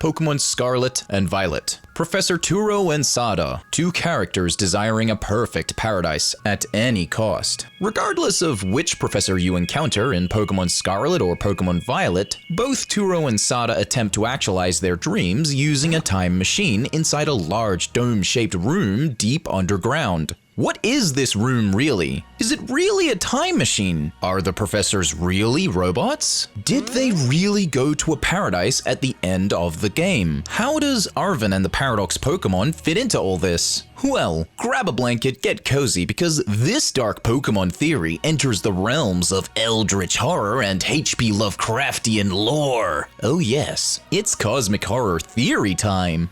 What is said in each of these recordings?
Pokemon Scarlet and Violet. Professor Turo and Sada, two characters desiring a perfect paradise at any cost. Regardless of which professor you encounter in Pokemon Scarlet or Pokemon Violet, both Turo and Sada attempt to actualize their dreams using a time machine inside a large dome-shaped room deep underground. What is this room really? Is it really a time machine? Are the professors really robots? Did they really go to a paradise at the end of the game? How does Arven and the Paradox Pokemon fit into all this? Well, grab a blanket, get cozy, because this dark Pokemon theory enters the realms of Eldritch horror and H.P. Lovecraftian lore. Oh yes, it's cosmic horror theory time.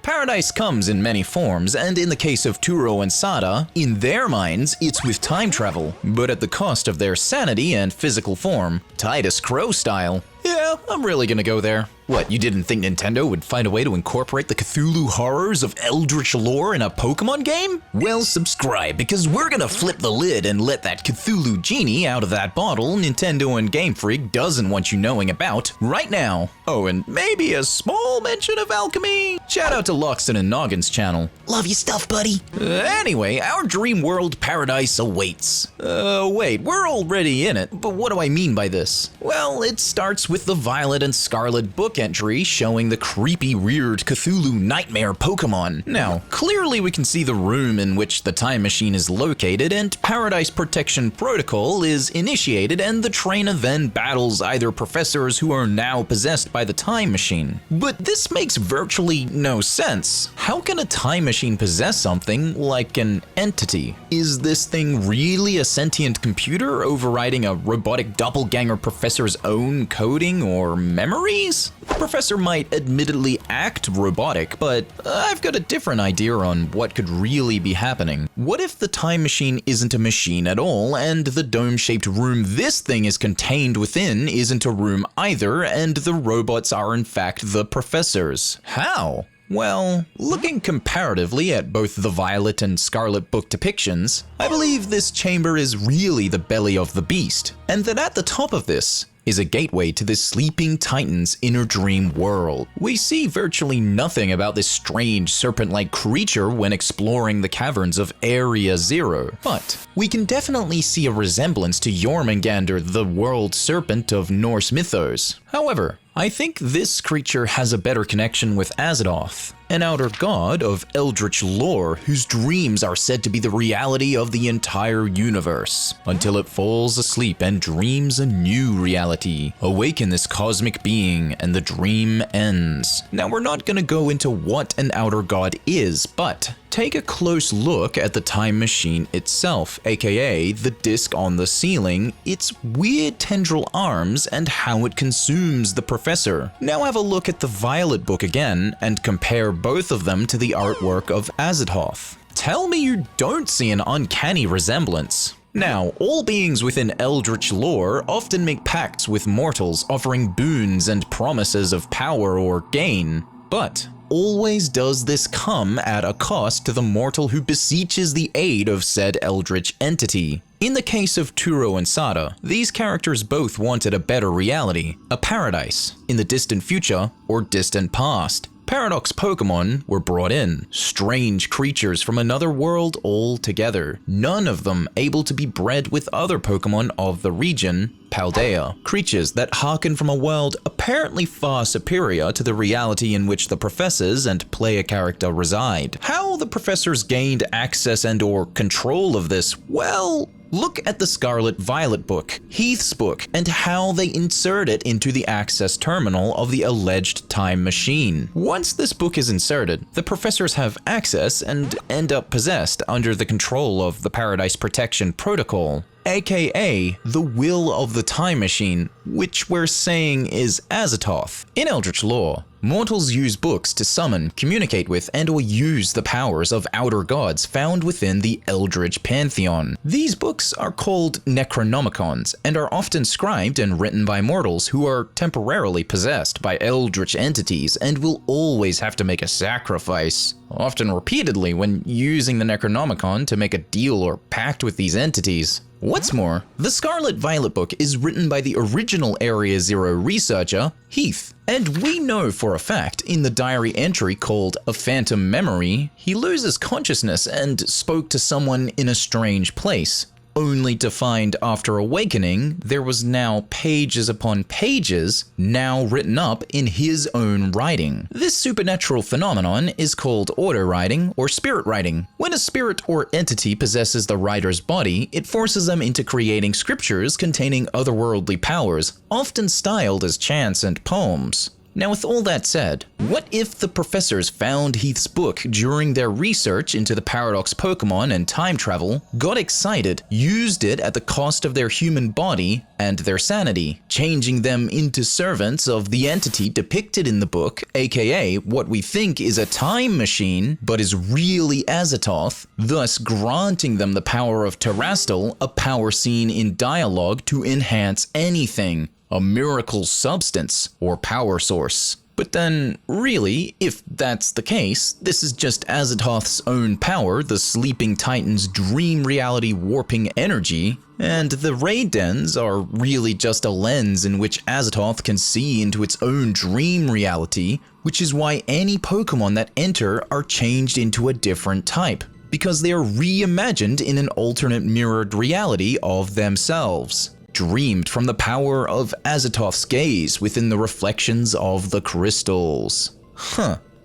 Paradise comes in many forms, and in the case of Turo and Sada, in their minds, it's with time travel, but at the cost of their sanity and physical form, Titus Crow style. Yeah, I'm really gonna go there. What, you didn't think Nintendo would find a way to incorporate the Cthulhu horrors of Eldritch lore in a Pokemon game? Well, subscribe, because we're gonna flip the lid and let that Cthulhu genie out of that bottle Nintendo and Game Freak doesn't want you knowing about right now. Oh, and maybe a small mention of alchemy? Shout out to Loxton and Noggin's channel. Love your stuff, buddy. Anyway, our dream world paradise awaits. Wait, we're already in it, but what do I mean by this? Well, it starts with the Violet and Scarlet Book entry showing the creepy, weird Cthulhu Nightmare Pokemon. Now, clearly we can see the room in which the time machine is located, and Paradise Protection Protocol is initiated, and the trainer then battles either professors who are now possessed by the time machine. But this makes virtually no sense. How can a time machine possess something like an entity? Is this thing really a sentient computer overriding a robotic doppelganger professor's own coding or memories? The professor might admittedly act robotic, but I've got a different idea on what could really be happening. What if the time machine isn't a machine at all, and the dome-shaped room this thing is contained within isn't a room either, and the robots are in fact the professors? How? Well, looking comparatively at both the Violet and Scarlet Book depictions, I believe this chamber is really the belly of the beast, and that at the top of this is a gateway to this sleeping titan's inner dream world. We see virtually nothing about this strange serpent-like creature when exploring the caverns of Area Zero, but we can definitely see a resemblance to Jormungandr, the world serpent of Norse mythos. However, I think this creature has a better connection with Azathoth, an outer god of Eldritch lore whose dreams are said to be the reality of the entire universe, until it falls asleep and dreams a new reality. Awaken this cosmic being and the dream ends. Now, we're not gonna go into what an outer god is, but take a close look at the time machine itself, aka the disc on the ceiling, its weird tendril arms, and how it consumes the professor. Now have a look at the Violet Book again, and compare both of them to the artwork of Azathoth. Tell me you don't see an uncanny resemblance. Now, all beings within Eldritch lore often make pacts with mortals, offering boons and promises of power or gain, but always does this come at a cost to the mortal who beseeches the aid of said eldritch entity. In the case of Turo and Sada, these characters both wanted a better reality, a paradise, in the distant future or distant past. Paradox Pokemon were brought in, strange creatures from another world altogether, none of them able to be bred with other Pokemon of the region, Paldea, creatures that hearken from a world apparently far superior to the reality in which the professors and player character reside. How the professors gained access and or control of this, well, look at the Scarlet Violet book, Heath's book, and how they insert it into the access terminal of the alleged time machine. Once this book is inserted, the professors have access and end up possessed under the control of the Paradise Protection Protocol, aka the will of the time machine, which we're saying is Azathoth. In Eldritch lore, mortals use books to summon, communicate with, and or use the powers of outer gods found within the Eldritch pantheon. These books are called Necronomicons, and are often scribed and written by mortals who are temporarily possessed by Eldritch entities and will always have to make a sacrifice. often repeatedly when using the Necronomicon to make a deal or pact with these entities. What's more, the Scarlet Book is written by the original Area Zero researcher, Heath. And we know for a fact in the diary entry called A Phantom Memory, he loses consciousness and spoke to someone in a strange place, only to find after awakening there was now pages upon pages now written up in his own writing. This supernatural phenomenon is called auto-writing or spirit writing. When a spirit or entity possesses the writer's body, it forces them into creating scriptures containing otherworldly powers, often styled as chants and poems. Now, with all that said, what if the professors found Heath's book during their research into the Paradox Pokemon and time travel, got excited, used it at the cost of their human body and their sanity, changing them into servants of the entity depicted in the book, aka what we think is a time machine, but is really Azathoth, thus granting them the power of Terastal, a power seen in dialogue to enhance anything. A miracle substance or power source. But then, really, if that's the case, this is just Azathoth's own power, the sleeping titan's dream reality warping energy, and the raid dens are really just a lens in which Azathoth can see into its own dream reality, which is why any Pokemon that enter are changed into a different type, because they are reimagined in an alternate mirrored reality of themselves. Dreamed from the power of Azathoth's gaze within the reflections of the crystals.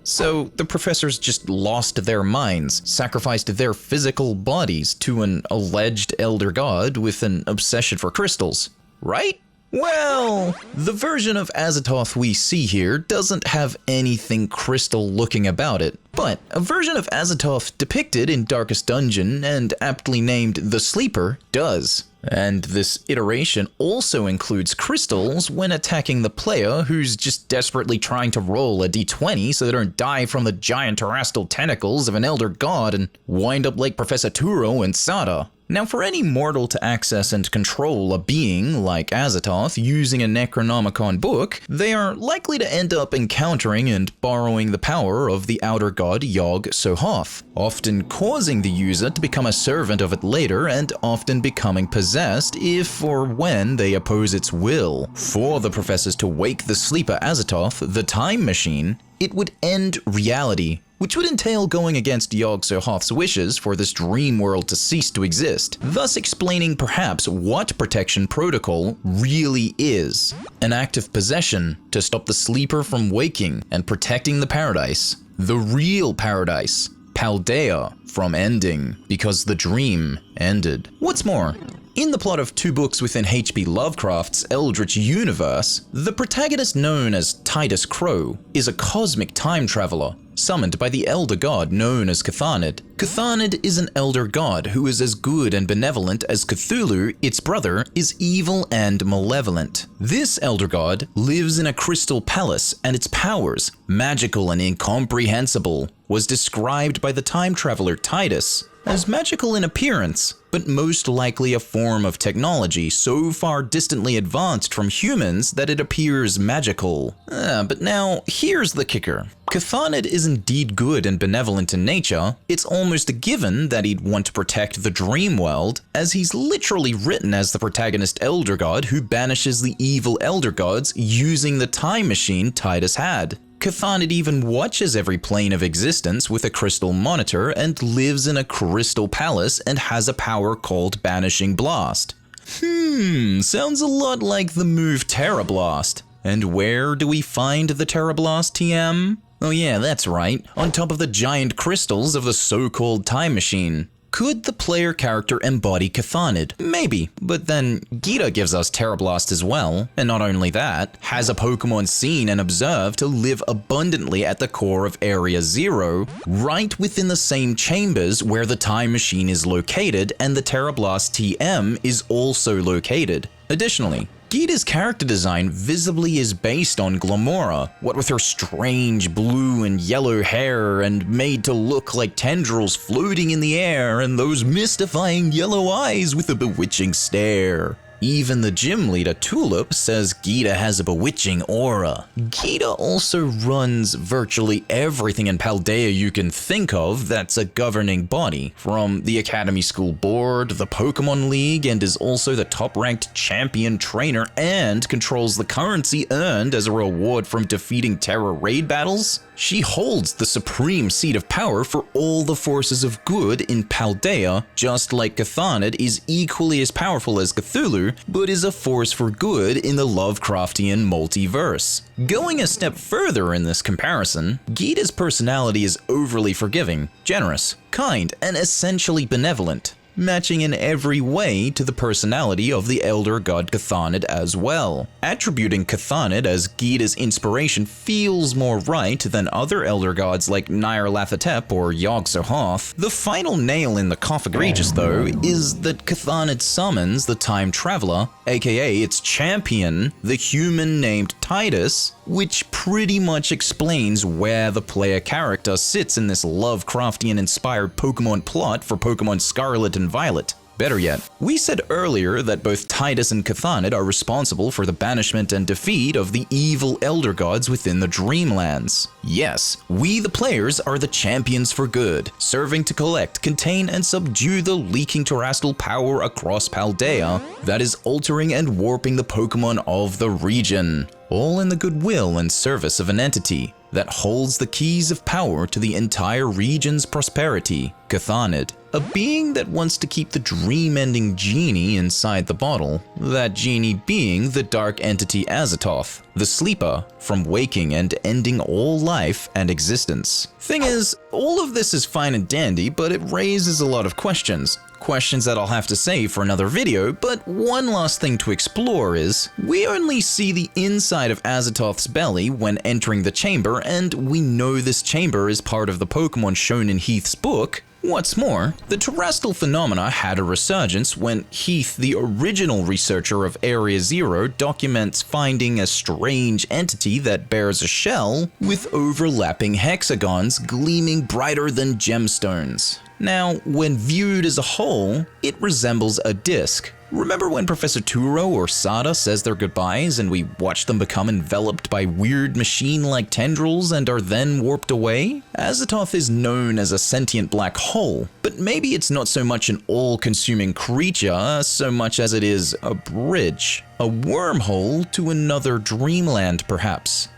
So the professors just lost their minds, sacrificed their physical bodies to an alleged elder god with an obsession for crystals, right? Well, the version of Azathoth we see here doesn't have anything crystal looking about it, but a version of Azathoth depicted in Darkest Dungeon and aptly named The Sleeper does. And this iteration also includes crystals when attacking the player who's just desperately trying to roll a d20 so they don't die from the giant terrastal tentacles of an elder god and wind up like Professor Turo and Sada. Now, for any mortal to access and control a being like Azathoth using a Necronomicon book, they are likely to end up encountering and borrowing the power of the outer god Yog-Sothoth, often causing the user to become a servant of it later and often becoming possessed if or when they oppose its will. For the professors to wake the sleeper Azathoth, the time machine, it would end reality, which would entail going against Yog-Sothoth's wishes for this dream world to cease to exist, thus explaining perhaps what Protection Protocol really is. An act of possession to stop the sleeper from waking and protecting the paradise, the real paradise, Paldea, from ending, because the dream ended. What's more, in the plot of 2 books within H.P. Lovecraft's Eldritch universe, the protagonist known as Titus Crow is a cosmic time traveler, summoned by the elder god known as Cthulhu. Cthulhu is an elder god who is as good and benevolent as Cthulhu, its brother, is evil and malevolent. This elder god lives in a crystal palace, and its powers, magical and incomprehensible, was described by the time traveler Titus as magical in appearance, but most likely a form of technology so far distantly advanced from humans that it appears magical. But now, here's the kicker. Cthulhu is indeed good and benevolent in nature. It's almost a given that he'd want to protect the dream world, as he's literally written as the protagonist elder god who banishes the evil elder gods using the time machine Titus had. Cthulhu even watches every plane of existence with a crystal monitor and lives in a crystal palace and has a power called Banishing Blast. Sounds a lot like the move Terra Blast. And where do we find the Terra Blast, TM? Oh yeah, that's right, on top of the giant crystals of the so-called time machine. Could the player character embody Cthulhu? Maybe, but then Gita gives us Terra Blast as well, and not only that, has a Pokemon seen and observed to live abundantly at the core of Area Zero, right within the same chambers where the time machine is located and the Terra Blast TM is also located. Additionally, Gita's character design visibly is based on Glamora, what with her strange blue and yellow hair and made to look like tendrils floating in the air and those mystifying yellow eyes with a bewitching stare. Even the gym leader, Tulip, says Gita has a bewitching aura. Gita also runs virtually everything in Paldea you can think of that's a governing body, from the Academy School Board, the Pokemon League, and is also the top-ranked champion trainer and controls the currency earned as a reward from defeating Terra raid battles. She holds the supreme seat of power for all the forces of good in Paldea, just like Cthulhu is equally as powerful as Cthulhu, but is a force for good in the Lovecraftian multiverse. Going a step further in this comparison, Gita's personality is overly forgiving, generous, kind, and essentially benevolent, matching in every way to the personality of the elder god Cthulhu as well. Attributing Cthulhu as Gita's inspiration feels more right than other elder gods like Nyarlathotep or Yog-Sothoth. The final nail in the coffin, though, is that Cthulhu summons the time traveler, aka its champion, the human named Titus, which pretty much explains where the player character sits in this Lovecraftian-inspired Pokemon plot for Pokemon Scarlet and Violet. Better yet, we said earlier that both Titus and Cthulhu are responsible for the banishment and defeat of the evil elder gods within the Dreamlands. Yes, we the players are the champions for good, serving to collect, contain, and subdue the leaking terrastal power across Paldea that is altering and warping the Pokemon of the region, all in the goodwill and service of an entity that holds the keys of power to the entire region's prosperity, Cthulhu, a being that wants to keep the dream-ending genie inside the bottle, that genie being the dark entity Azathoth, the sleeper, from waking and ending all life and existence. Thing is, all of this is fine and dandy, but it raises a lot of questions. Questions that I'll have to save for another video, but one last thing to explore is, we only see the inside of Azathoth's belly when entering the chamber, and we know this chamber is part of the Pokemon shown in Heath's book. What's more, the terrastal phenomena had a resurgence when Heath, the original researcher of Area Zero, documents finding a strange entity that bears a shell with overlapping hexagons gleaming brighter than gemstones. Now, when viewed as a whole, it resembles a disc. Remember when Professor Turo or Sada says their goodbyes and we watch them become enveloped by weird machine-like tendrils and are then warped away? Azathoth is known as a sentient black hole, but maybe it's not so much an all-consuming creature so much as it is a bridge, a wormhole to another dreamland perhaps.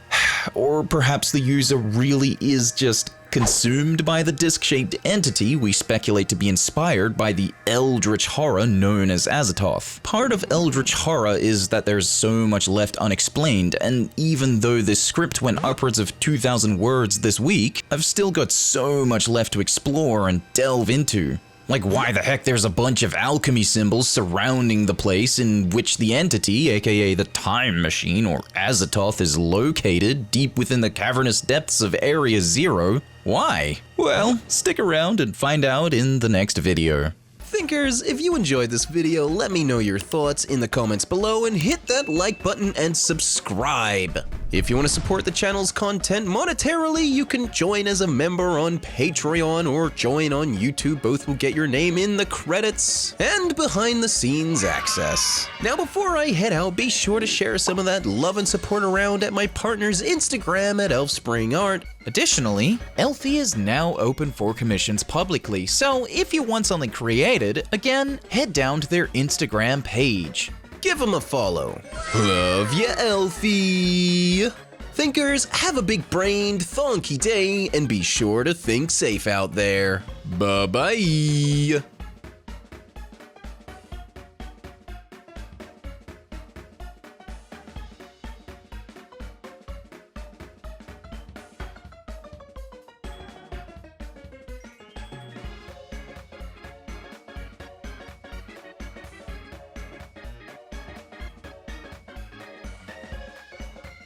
Or perhaps the user really is just consumed by the disc-shaped entity we speculate to be inspired by the Eldritch horror known as Azathoth. Part of Eldritch horror is that there's so much left unexplained, and even though this script went upwards of 2,000 words this week, I've still got so much left to explore and delve into. Like why the heck there's a bunch of alchemy symbols surrounding the place in which the entity, aka the time machine or Azathoth, is located deep within the cavernous depths of Area Zero. Why? Well, stick around and find out in the next video. Thinkers, if you enjoyed this video, let me know your thoughts in the comments below and hit that like button and subscribe. If you want to support the channel's content monetarily, you can join as a member on Patreon or join on YouTube. Both will get your name in the credits and behind the scenes access. Now before I head out, be sure to share some of that love and support around at my partner's Instagram at ElfSpringArt. Additionally, Elfie is now open for commissions publicly, so if you want something created, again, head down to their Instagram page. Give them a follow. Love ya, Elfie! Thinkers, have a big-brained, thonky day, and be sure to think safe out there. Bye-bye!